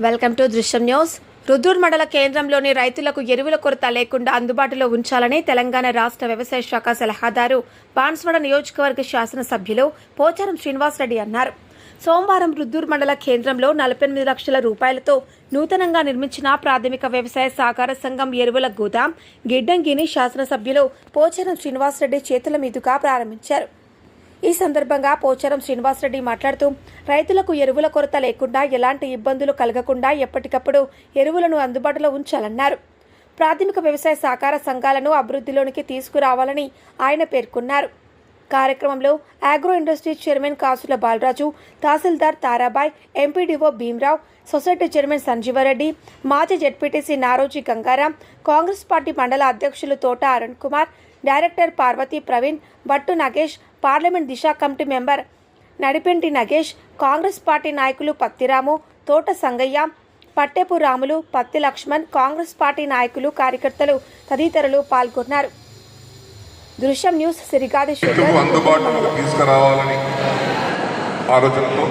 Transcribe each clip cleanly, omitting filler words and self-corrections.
Welcome to Drishyam news. Ruddur మండల కేంద్రంలోని రైతులకు ఎరువుల కొరత లేకుండా అందుబాటులో ఉంచాలని తెలంగాణ రాష్ట్ర వ్యవసాయ శాఖ సలహాదారు బాన్స్వాడ నియోజకవర్గ శాసనసభ్యులు పోచారం శ్రీనివాసరెడ్డి అన్నారు. సోమవారం రుద్దూర్ మండల కేంద్రంలో 48 లక్షల రూపాయలతో నూతనంగా నిర్మించిన ప్రాథమిక వ్యవసాయ సహకార సంఘం ఎరువుల గోదాం గిడ్డంగిని శాసనసభ్యులు పోచారం శ్రీనివాసరెడ్డి చేతుల మీదుగా ప్రారంభించారు. ఈ సందర్భంగా పోచారం శ్రీనివాసరెడ్డి మాట్లాడుతూ రైతులకు ఎరువుల కొరత లేకుండా ఎలాంటి ఇబ్బందులు కలగకుండా ఎప్పటికప్పుడు ఎరువులను అందుబాటులో ఉంచాలన్నారు. ప్రాథమిక వ్యవసాయ సహకార సంఘాలను అభివృద్ధిలోనికి తీసుకురావాలని ఆయన పేర్కొన్నారు. కార్యక్రమంలో agro industry chairman Kasula Balaraju, తహసీల్దార్ Tarabai, MPDO Bhimrao, society chairman Sanjeeva Reddy, మాజీ ZPTC Naroji Gangaram, Congress party మండల అధ్యక్షులు Thota Arun Kumar, director Parvathi Praveen, Bhattu Nagesh, parliament Disha committee member Nadipenti Nagesh, Congress party నాయకులు పత్తిరాము, తోట సంగయ్య, పట్టెపు రాములు, పత్తి లక్ష్మణ్, కాంగ్రెస్ పార్టీ నాయకులు, కార్యకర్తలు తదితరులు పాల్గొన్నారు. దృశ్యం న్యూస్ సిరిగాది అందుబాటులోకి తీసుకురావాలని ఆలోచనతో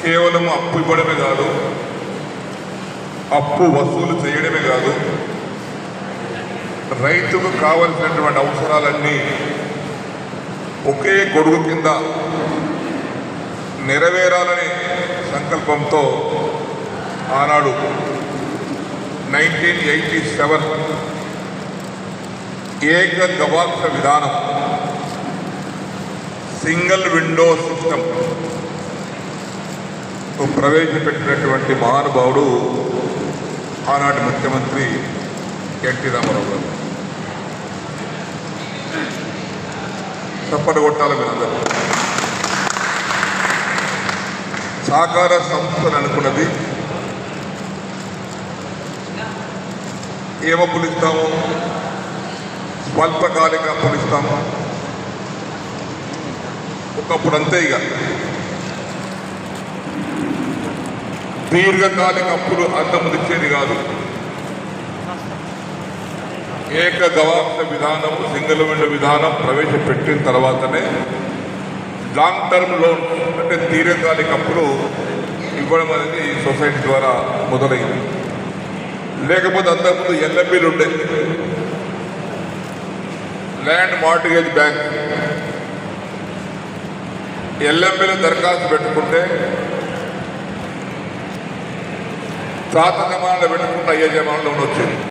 కేవలం అప్పు ఇవ్వడమే కాదు, అప్పు వసూలు చేయడమే కాదు, రైతుకు కావలసినటువంటి అవసరాలన్నీ ఒకే గొడుగు కింద నెరవేరాలనే సంకల్పంతో ఆనాడు 1987 ఏక గవాక్ష విధానం, సింగిల్ విండో సిస్టమ్ ప్రవేశపెట్టినటువంటి మహానుభావుడు ఆనాటి ముఖ్యమంత్రి ఎన్టీ రామారావు గారు. చప్పటి కొట్టాలి మీరందరూ. సహకార సంస్థలు అనుకున్నది ఏమప్పులు ఇస్తాము, స్వల్పకాలిక అప్పులు ఇస్తాము. ఒకప్పుడు అంతే, ఇక దీర్ఘకాలిక అప్పులు అంతమంది ఇచ్చేది కాదు. ఏక గవాక్ష విధానం, సింగిల్ విండో విధానం ప్రవేశపెట్టిన తర్వాతనే లాంగ్ టర్మ్ లోన్ అంటే దీర్ఘకాలిక అప్పులు ఇవ్వడం అనేది సొసైటీ ద్వారా మొదలైంది. లేకపోతే అంతకుముందు ఎల్ఎంబీలు ఉండే, ల్యాండ్ మార్టిగేజ్ బ్యాంక్. ఎల్ఎంబీలు దరఖాస్తు పెట్టుకుంటే శాత జమానాలు పెట్టుకుంటే అయ్యే జమానాలు వచ్చేది.